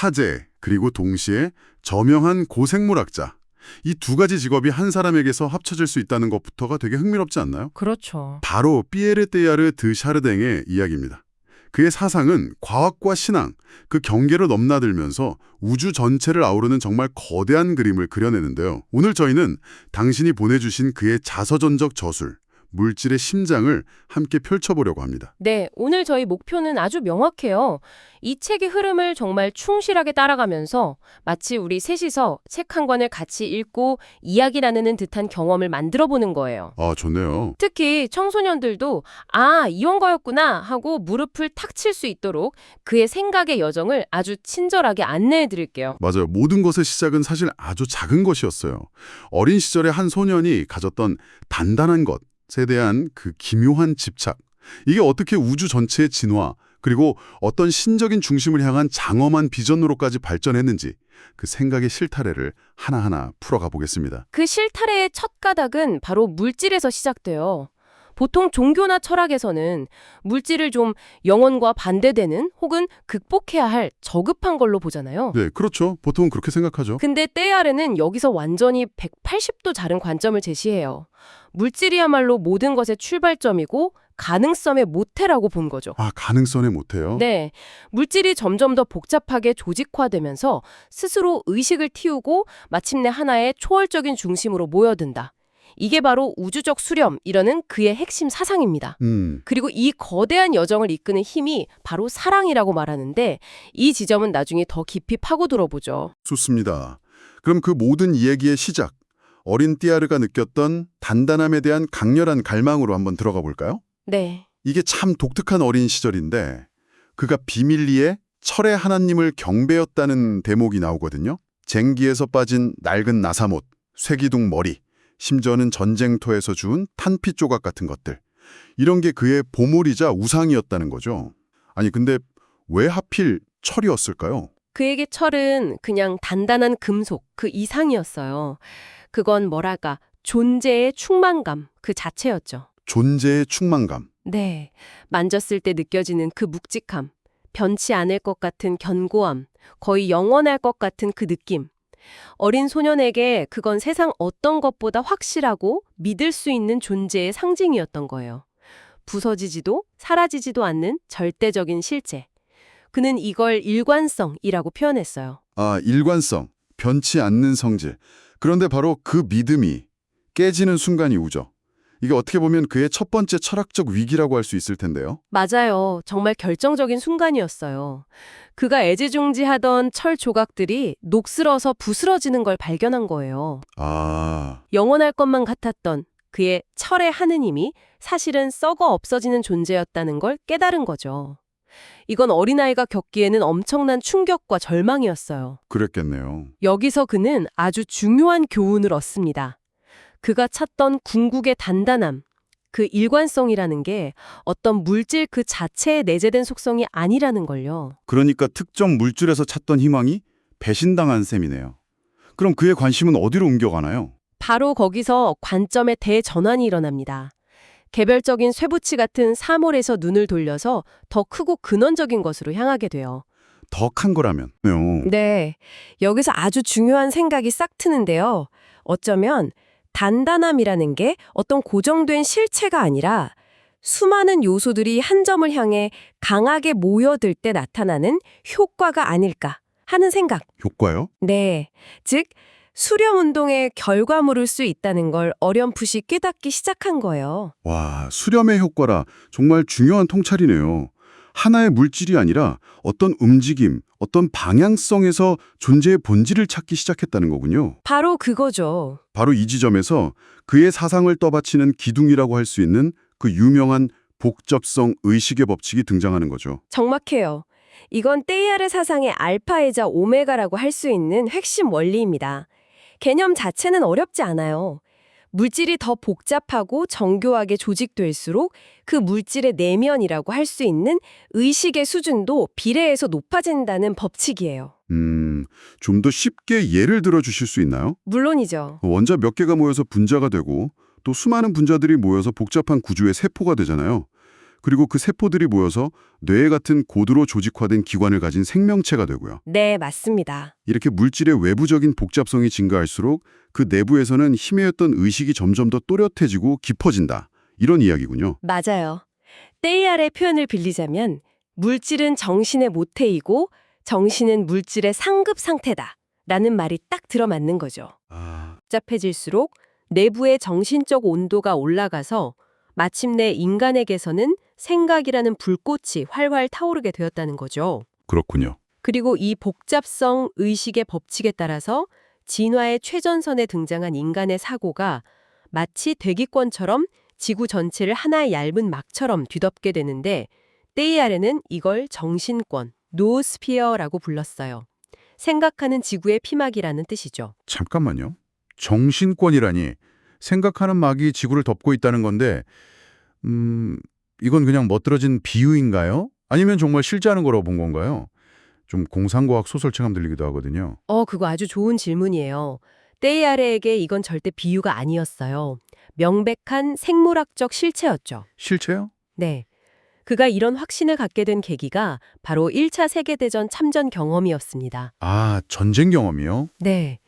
사제, 그리고 동시에 저명한 고생물학자. 이 두 가지 직업이 한 사람에게서 합쳐질 수 있다는 것부터가 되게 흥미롭지 않나요? 그렇죠. 바로 피에르 테야르 드 샤르댕의 이야기입니다. 그의 사상은 과학과 신앙, 그 경계를 넘나들면서 우주 전체를 아우르는 정말 거대한 그림을 그려내는데요. 오늘 저희는 당신이 보내주신 그의 자서전적 저술, 물질의 심장을 함께 펼쳐보려고 합니다. 네, 오늘 저희 목표는 아주 명확해요. 이 책의 흐름을 정말 충실하게 따라가면서 마치 우리 셋이서 책 한 권을 같이 읽고 이야기 나누는 듯한 경험을 만들어보는 거예요. 아, 좋네요. 특히 청소년들도 아, 이런 거였구나 하고 무릎을 탁 칠 수 있도록 그의 생각의 여정을 아주 친절하게 안내해 드릴게요. 맞아요. 모든 것의 시작은 사실 아주 작은 것이었어요. 어린 시절에 한 소년이 가졌던 단단한 것에 대한 그 기묘한 집착. 이게 어떻게 우주 전체의 진화, 그리고 어떤 신적인 중심을 향한 장엄한 비전으로까지 발전했는지 그 생각의 실타래를 하나하나 풀어가 보겠습니다. 그 실타래의 첫 가닥은 바로 물질에서 시작돼요. 보통 종교나 철학에서는 물질을 좀 영혼과 반대되는 혹은 극복해야 할 저급한 걸로 보잖아요. 네, 그렇죠. 보통은 그렇게 생각하죠. 근데 때아르는 여기서 완전히 180도 다른 관점을 제시해요. 물질이야말로 모든 것의 출발점이고 가능성의 모태라고 본 거죠. 아, 가능성에 못해요? 네, 물질이 점점 더 복잡하게 조직화되면서 스스로 의식을 틔우고 마침내 하나의 초월적인 중심으로 모여든다. 이게 바로 우주적 수렴이라는 그의 핵심 사상입니다. 그리고 이 거대한 여정을 이끄는 힘이 바로 사랑이라고 말하는데 이 지점은 나중에 더 깊이 파고들어 보죠. 좋습니다. 그럼 그 모든 이야기의 시작, 어린 띠아르가 느꼈던 단단함에 대한 강렬한 갈망으로 한번 들어가 볼까요? 네. 이게 참 독특한 어린 시절인데 그가 비밀리에 철의 하나님을 경배했다는 대목이 나오거든요. 쟁기에서 빠진 낡은 나사못, 쇠기둥 머리, 심지어는 전쟁터에서 주운 탄피 조각 같은 것들. 이런 게 그의 보물이자 우상이었다는 거죠. 아니 근데 왜 하필 철이었을까요? 그에게 철은 그냥 단단한 금속, 그 이상이었어요. 그건 뭐랄까, 존재의 충만감 그 자체였죠. 존재의 충만감. 네, 만졌을 때 느껴지는 그 묵직함, 변치 않을 것 같은 견고함, 거의 영원할 것 같은 그 느낌. 어린 소년에게 그건 세상 어떤 것보다 확실하고 믿을 수 있는 존재의 상징이었던 거예요. 부서지지도 사라지지도 않는 절대적인 실체. 그는 이걸 일관성이라고 표현했어요. 아, 일관성, 변치 않는 성질. 그런데 바로 그 믿음이 깨지는 순간이 오죠. 이게 어떻게 보면 그의 첫 번째 철학적 위기라고 할 수 있을 텐데요. 맞아요. 정말 결정적인 순간이었어요. 그가 애지중지하던 철 조각들이 녹슬어서 부스러지는 걸 발견한 거예요. 아, 영원할 것만 같았던 그의 철의 하느님이 사실은 썩어 없어지는 존재였다는 걸 깨달은 거죠. 이건 어린아이가 겪기에는 엄청난 충격과 절망이었어요. 그랬겠네요. 여기서 그는 아주 중요한 교훈을 얻습니다. 그가 찾던 궁극의 단단함, 그 일관성이라는 게 어떤 물질 그 자체에 내재된 속성이 아니라는 걸요. 그러니까 특정 물질에서 찾던 희망이 배신당한 셈이네요. 그럼 그의 관심은 어디로 옮겨가나요? 바로 거기서 관점의 대전환이 일어납니다. 개별적인 쇠붙이 같은 사물에서 눈을 돌려서 더 크고 근원적인 것으로 향하게 돼요. 더 큰 거라면. 네, 여기서 아주 중요한 생각이 싹 트는데요. 어쩌면 단단함이라는 게 어떤 고정된 실체가 아니라 수많은 요소들이 한 점을 향해 강하게 모여들 때 나타나는 효과가 아닐까 하는 생각. 효과요? 네, 즉 수렴운동의 결과물일 수 있다는 걸 어렴풋이 깨닫기 시작한 거예요. 와, 수렴의 효과라 정말 중요한 통찰이네요. 하나의 물질이 아니라 어떤 움직임, 어떤 방향성에서 존재의 본질을 찾기 시작했다는 거군요. 바로 그거죠. 바로 이 지점에서 그의 사상을 떠받치는 기둥이라고 할 수 있는 그 유명한 복접성 의식의 법칙이 등장하는 거죠. 정확해요. 이건 테이아르 사상의 알파이자 오메가라고 할 수 있는 핵심 원리입니다. 개념 자체는 어렵지 않아요. 물질이 더 복잡하고 정교하게 조직될수록 그 물질의 내면이라고 할 수 있는 의식의 수준도 비례해서 높아진다는 법칙이에요. 좀 더 쉽게 예를 들어 주실 수 있나요? 물론이죠. 원자 몇 개가 모여서 분자가 되고 또 수많은 분자들이 모여서 복잡한 구조의 세포가 되잖아요. 그리고 그 세포들이 모여서 뇌 같은 고도로 조직화된 기관을 가진 생명체가 되고요. 네, 맞습니다. 이렇게 물질의 외부적인 복잡성이 증가할수록 그 내부에서는 희미했던 의식이 점점 더 또렷해지고 깊어진다. 이런 이야기군요. 맞아요. 데이알의 표현을 빌리자면 물질은 정신의 모태이고 정신은 물질의 상급 상태다 라는 말이 딱 들어맞는 거죠. 복잡해질수록 내부의 정신적 온도가 올라가서 마침내 인간에게서는 생각이라는 불꽃이 활활 타오르게 되었다는 거죠. 그렇군요. 그리고 이 복잡성 의식의 법칙에 따라서 진화의 최전선에 등장한 인간의 사고가 마치 대기권처럼 지구 전체를 하나의 얇은 막처럼 뒤덮게 되는데 데이알에는 이걸 정신권, 노스피어라고 불렀어요. 생각하는 지구의 피막이라는 뜻이죠. 잠깐만요. 정신권이라니 생각하는 막이 지구를 덮고 있다는 건데 이건 그냥 멋들어진 비유인가요? 아니면 정말 실제하는 거라고 본 건가요? 좀 공상과학 소설처럼 들리기도 하거든요. 그거 아주 좋은 질문이에요. 데이알에게 이건 절대 비유가 아니었어요. 명백한 생물학적 실체였죠. 실체요? 네. 그가 이런 확신을 갖게 된 계기가 바로 1차 세계대전 참전 경험이었습니다. 아, 전쟁 경험이요? 네.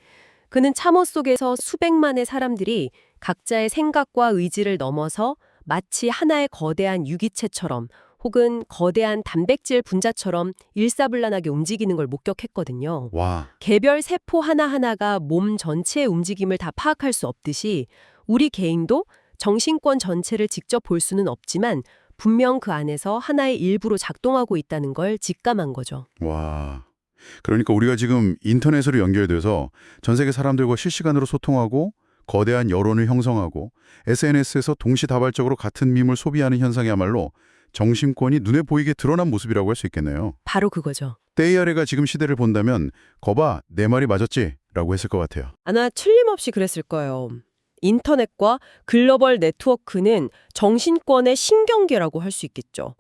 그는 참호 속에서 수백만의 사람들이 각자의 생각과 의지를 넘어서 마치 하나의 거대한 유기체처럼 혹은 거대한 단백질 분자처럼 일사불란하게 움직이는 걸 목격했거든요. 와, 개별 세포 하나하나가 몸 전체의 움직임을 다 파악할 수 없듯이 우리 개인도 정신권 전체를 직접 볼 수는 없지만 분명 그 안에서 하나의 일부로 작동하고 있다는 걸 직감한 거죠. 와. 그러니까 우리가 지금 인터넷으로 연결돼서 전 세계 사람들과 실시간으로 소통하고 거대한 여론을 형성하고 SNS에서 동시다발적으로 같은 밈을 소비하는 현상이야말로 정신권이 눈에 보이게 드러난 모습이라고 할 수 있겠네요. 바로 그거죠. 데이아레가 지금 시대를 본다면 거봐, 내 말이 맞았지? 라고 했을 것 같아요. 아마 틀림없이 그랬을 거예요. 인터넷과 글로벌 네트워크는 정신권의 신경계라고 할 수 있겠죠.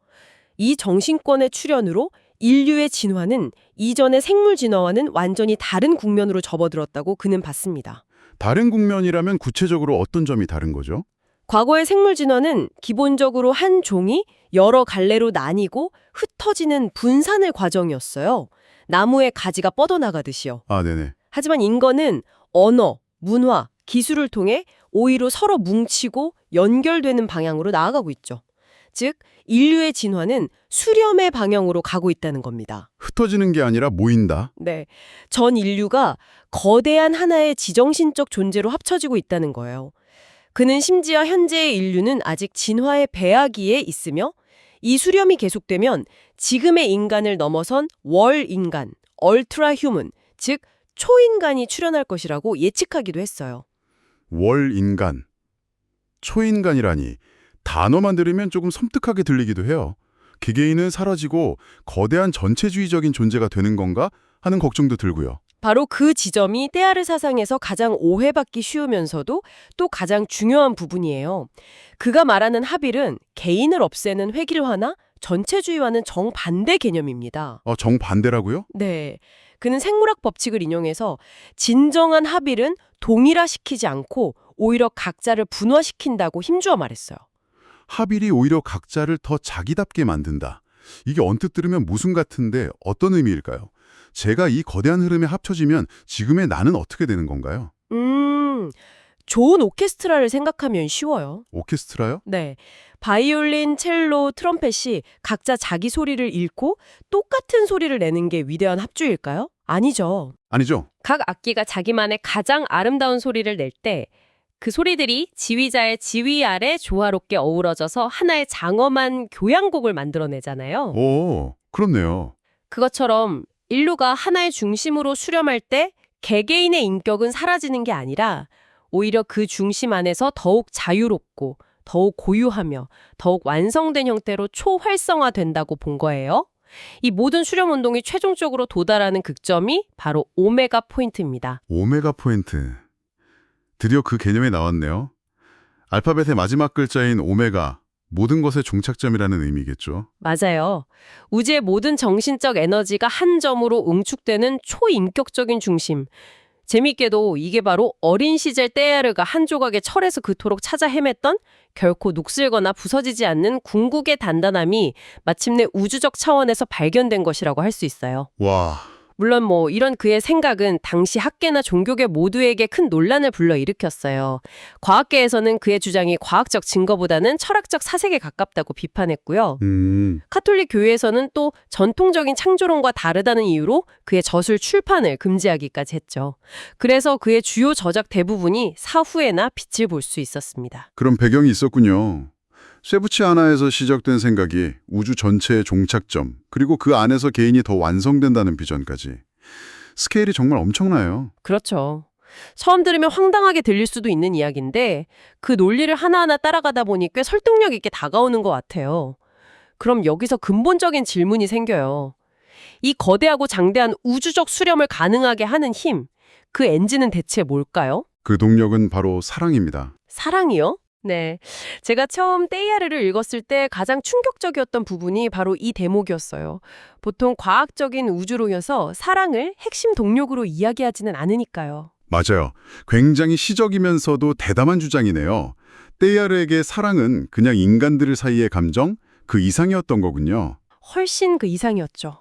이 정신권의 출현으로 인류의 진화는 이전의 생물 진화와는 완전히 다른 국면으로 접어들었다고 그는 봤습니다. 다른 국면이라면 구체적으로 어떤 점이 다른 거죠? 과거의 생물 진화는 기본적으로 한 종이 여러 갈래로 나뉘고 흩어지는 분산의 과정이었어요. 나무의 가지가 뻗어나가듯이요. 아, 네네. 하지만 인간은 언어, 문화, 기술을 통해 오히려 서로 뭉치고 연결되는 방향으로 나아가고 있죠. 즉, 인류의 진화는 수렴의 방향으로 가고 있다는 겁니다. 흩어지는 게 아니라 모인다. 네, 전 인류가 거대한 하나의 지정신적 존재로 합쳐지고 있다는 거예요. 그는 심지어 현재의 인류는 아직 진화의 배아기에 있으며 이 수렴이 계속되면 지금의 인간을 넘어선 월인간, 얼트라 휴먼, 즉 초인간이 출현할 것이라고 예측하기도 했어요. 월인간, 초인간이라니 단어만 들으면 조금 섬뜩하게 들리기도 해요. 개개인은 사라지고 거대한 전체주의적인 존재가 되는 건가 하는 걱정도 들고요. 바로 그 지점이 때아르 사상에서 가장 오해받기 쉬우면서도 또 가장 중요한 부분이에요. 그가 말하는 합일은 개인을 없애는 획일화나 전체주의와는 정반대 개념입니다. 정반대라고요? 네. 그는 생물학 법칙을 인용해서 진정한 합일은 동일화시키지 않고 오히려 각자를 분화시킨다고 힘주어 말했어요. 합일이 오히려 각자를 더 자기답게 만든다. 이게 언뜻 들으면 무슨 같은데 어떤 의미일까요? 제가 이 거대한 흐름에 합쳐지면 지금의 나는 어떻게 되는 건가요? 좋은 오케스트라를 생각하면 쉬워요. 오케스트라요? 네. 바이올린, 첼로, 트럼펫이 각자 자기 소리를 잃고 똑같은 소리를 내는 게 위대한 합주일까요? 아니죠. 아니죠. 각 악기가 자기만의 가장 아름다운 소리를 낼 때 그 소리들이 지휘자의 지휘 아래 조화롭게 어우러져서 하나의 장엄한 교향곡을 만들어내잖아요. 오, 그렇네요. 그것처럼 인류가 하나의 중심으로 수렴할 때 개개인의 인격은 사라지는 게 아니라 오히려 그 중심 안에서 더욱 자유롭고 더욱 고유하며 더욱 완성된 형태로 초활성화된다고 본 거예요. 이 모든 수렴 운동이 최종적으로 도달하는 극점이 바로 오메가 포인트입니다. 오메가 포인트. 드디어 그 개념이 나왔네요. 알파벳의 마지막 글자인 오메가, 모든 것의 종착점이라는 의미겠죠. 맞아요. 우주의 모든 정신적 에너지가 한 점으로 응축되는 초인격적인 중심. 재밌게도 이게 바로 어린 시절 때야르가 한 조각의 철에서 그토록 찾아 헤맸던 결코 녹슬거나 부서지지 않는 궁극의 단단함이 마침내 우주적 차원에서 발견된 것이라고 할 수 있어요. 와, 물론 이런 그의 생각은 당시 학계나 종교계 모두에게 큰 논란을 불러일으켰어요. 과학계에서는 그의 주장이 과학적 증거보다는 철학적 사색에 가깝다고 비판했고요. 카톨릭 교회에서는 또 전통적인 창조론과 다르다는 이유로 그의 저술 출판을 금지하기까지 했죠. 그래서 그의 주요 저작 대부분이 사후에나 빛을 볼 수 있었습니다. 그런 배경이 있었군요. 쇠붙이 하나에서 시작된 생각이 우주 전체의 종착점, 그리고 그 안에서 개인이 더 완성된다는 비전까지. 스케일이 정말 엄청나요. 그렇죠. 처음 들으면 황당하게 들릴 수도 있는 이야기인데 그 논리를 하나하나 따라가다 보니 꽤 설득력 있게 다가오는 것 같아요. 그럼 여기서 근본적인 질문이 생겨요. 이 거대하고 장대한 우주적 수렴을 가능하게 하는 힘, 그 엔진은 대체 뭘까요? 그 동력은 바로 사랑입니다. 사랑이요? 네. 제가 처음 떼이아르를 읽었을 때 가장 충격적이었던 부분이 바로 이 대목이었어요. 보통 과학적인 우주론에서 사랑을 핵심 동력으로 이야기하지는 않으니까요. 맞아요. 굉장히 시적이면서도 대담한 주장이네요. 떼야르에게 사랑은 그냥 인간들 사이의 감정, 그 이상이었던 거군요. 훨씬 그 이상이었죠.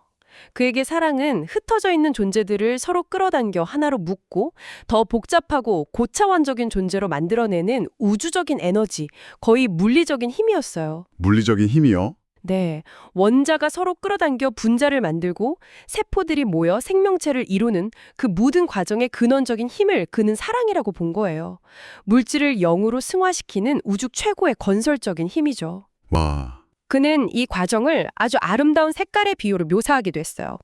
그에게 사랑은 흩어져 있는 존재들을 서로 끌어당겨 하나로 묶고 더 복잡하고 고차원적인 존재로 만들어내는 우주적인 에너지, 거의 물리적인 힘이었어요. 물리적인 힘이요? 네, 원자가 서로 끌어당겨 분자를 만들고 세포들이 모여 생명체를 이루는 그 모든 과정의 근원적인 힘을 그는 사랑이라고 본 거예요. 물질을 영으로 승화시키는 우주 최고의 건설적인 힘이죠. 와. 그는 이 과정을 아주 아름다운 색깔의 비유로 묘사하기도 했어요.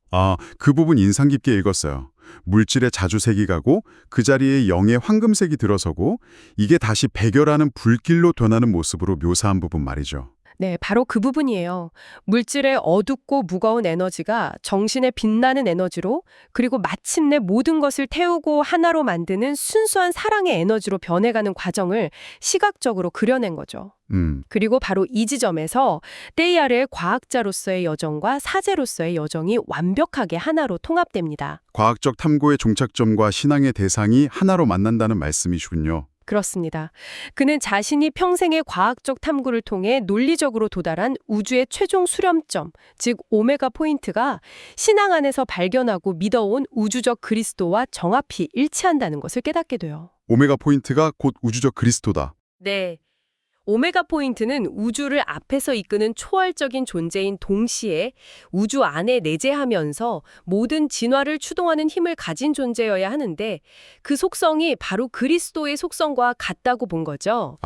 그 부분 인상 깊게 읽었어요. 물질에 자주색이 가고 그 자리에 영의 황금색이 들어서고 이게 다시 백열하는 불길로 변하는 모습으로 묘사한 부분 말이죠. 네, 바로 그 부분이에요. 물질의 어둡고 무거운 에너지가 정신의 빛나는 에너지로, 그리고 마침내 모든 것을 태우고 하나로 만드는 순수한 사랑의 에너지로 변해가는 과정을 시각적으로 그려낸 거죠. 그리고 바로 이 지점에서 떼이아르의 과학자로서의 여정과 사제로서의 여정이 완벽하게 하나로 통합됩니다. 과학적 탐구의 종착점과 신앙의 대상이 하나로 만난다는 말씀이시군요. 그렇습니다. 그는 자신이 평생의 과학적 탐구를 통해 논리적으로 도달한 우주의 최종 수렴점, 즉 오메가 포인트가 신앙 안에서 발견하고 믿어온 우주적 그리스도와 정확히 일치한다는 것을 깨닫게 돼요. 오메가 포인트가 곧 우주적 그리스도다. 네. 오메가 포인트는 우주를 앞에서 이끄는 초월적인 존재인 동시에 우주 안에 내재하면서 모든 진화를 추동하는 힘을 가진 존재여야 하는데 그 속성이 바로 그리스도의 속성과 같다고 본 거죠.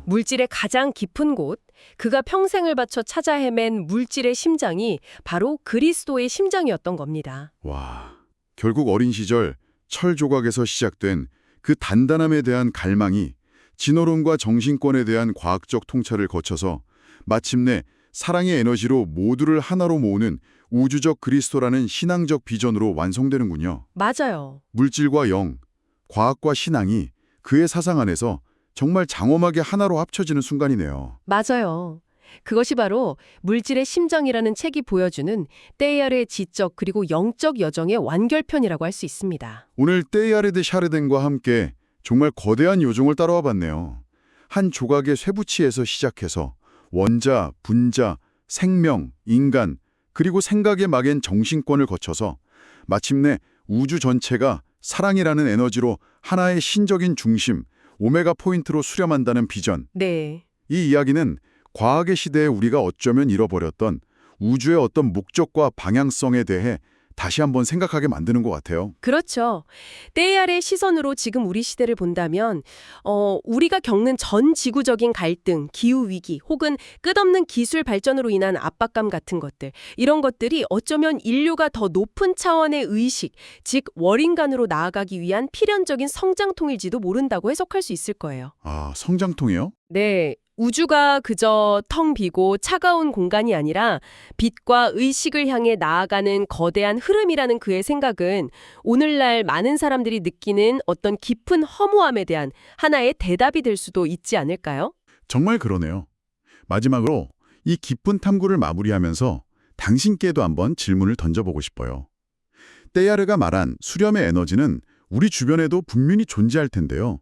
물질의 가장 깊은 곳, 그가 평생을 바쳐 찾아 헤맨 물질의 심장이 바로 그리스도의 심장이었던 겁니다. 와, 결국 어린 시절 철 조각에서 시작된 그 단단함에 대한 갈망이 진화론과 정신권에 대한 과학적 통찰을 거쳐서 마침내 사랑의 에너지로 모두를 하나로 모으는 우주적 그리스도라는 신앙적 비전으로 완성되는군요. 맞아요. 물질과 영, 과학과 신앙이 그의 사상 안에서 정말 장엄하게 하나로 합쳐지는 순간이네요. 맞아요. 그것이 바로 물질의 심정이라는 책이 보여주는 떼이아르의 지적 그리고 영적 여정의 완결편이라고 할 수 있습니다. 오늘 떼야르 드 샤르덴과 함께 정말 거대한 요정을 따라와 봤네요. 한 조각의 쇠붙이에서 시작해서 원자, 분자, 생명, 인간, 그리고 생각의 막엔 정신권을 거쳐서 마침내 우주 전체가 사랑이라는 에너지로 하나의 신적인 중심, 오메가 포인트로 수렴한다는 비전. 네. 이 이야기는 과학의 시대에 우리가 어쩌면 잃어버렸던 우주의 어떤 목적과 방향성에 대해 다시 한번 생각하게 만드는 것 같아요. 그렇죠. 떼이아르의 시선으로 지금 우리 시대를 본다면 우리가 겪는 전 지구적인 갈등, 기후위기 혹은 끝없는 기술 발전으로 인한 압박감 같은 것들, 이런 것들이 어쩌면 인류가 더 높은 차원의 의식, 즉 월인간으로 나아가기 위한 필연적인 성장통일지도 모른다고 해석할 수 있을 거예요. 성장통이요? 네. 우주가 그저 텅 비고 차가운 공간이 아니라 빛과 의식을 향해 나아가는 거대한 흐름이라는 그의 생각은 오늘날 많은 사람들이 느끼는 어떤 깊은 허무함에 대한 하나의 대답이 될 수도 있지 않을까요? 정말 그러네요. 마지막으로 이 깊은 탐구를 마무리하면서 당신께도 한번 질문을 던져보고 싶어요. 떼야르가 말한 수렴의 에너지는 우리 주변에도 분명히 존재할 텐데요.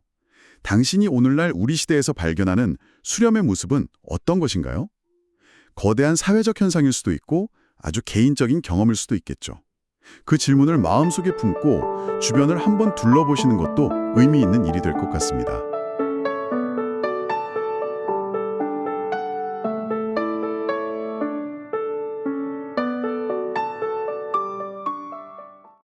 당신이 오늘날 우리 시대에서 발견하는 수렴의 모습은 어떤 것인가요? 거대한 사회적 현상일 수도 있고 아주 개인적인 경험일 수도 있겠죠. 그 질문을 마음속에 품고 주변을 한번 둘러보시는 것도 의미 있는 일이 될 것 같습니다.